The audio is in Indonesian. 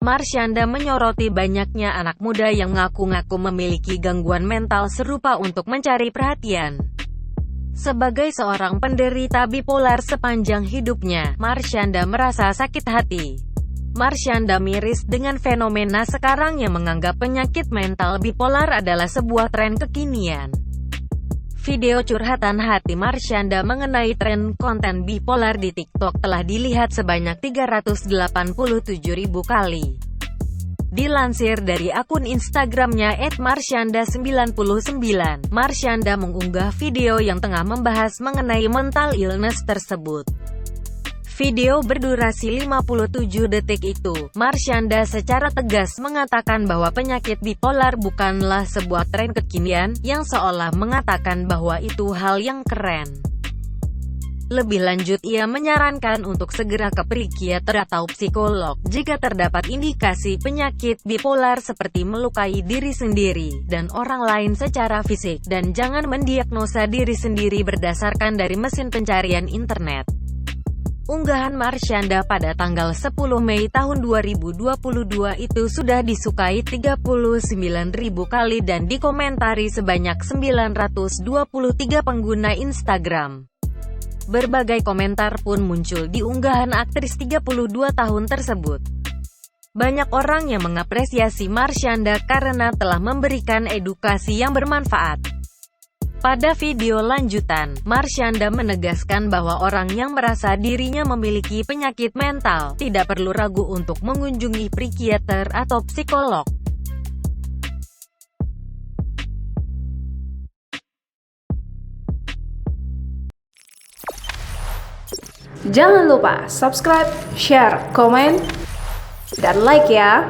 Marshanda menyoroti banyaknya anak muda yang ngaku-ngaku memiliki gangguan mental serupa untuk mencari perhatian. Sebagai seorang penderita bipolar sepanjang hidupnya, Marshanda merasa sakit hati. Marshanda miris dengan fenomena sekarang yang menganggap penyakit mental bipolar adalah sebuah tren kekinian. Video curhatan hati Marshanda mengenai tren konten bipolar di TikTok telah dilihat sebanyak 387.000 kali. Dilansir dari akun Instagramnya @marshanda99, Marshanda mengunggah video yang tengah membahas mengenai mental illness tersebut. Video berdurasi 57 detik itu, Marshanda secara tegas mengatakan bahwa penyakit bipolar bukanlah sebuah tren kekinian, yang seolah mengatakan bahwa itu hal yang keren. Lebih lanjut, ia menyarankan untuk segera ke psikiater atau psikolog jika terdapat indikasi penyakit bipolar seperti melukai diri sendiri dan orang lain secara fisik, dan jangan mendiagnosa diri sendiri berdasarkan dari mesin pencarian internet. Unggahan Marshanda pada tanggal 10 Mei tahun 2022 itu sudah disukai 39.000 kali dan dikomentari sebanyak 923 pengguna Instagram. Berbagai komentar pun muncul di unggahan aktris 32 tahun tersebut. Banyak orang yang mengapresiasi Marshanda karena telah memberikan edukasi yang bermanfaat. Pada video lanjutan, Marshanda menegaskan bahwa orang yang merasa dirinya memiliki penyakit mental tidak perlu ragu untuk mengunjungi psikiater atau psikolog. Jangan lupa subscribe, share, komen, dan like ya!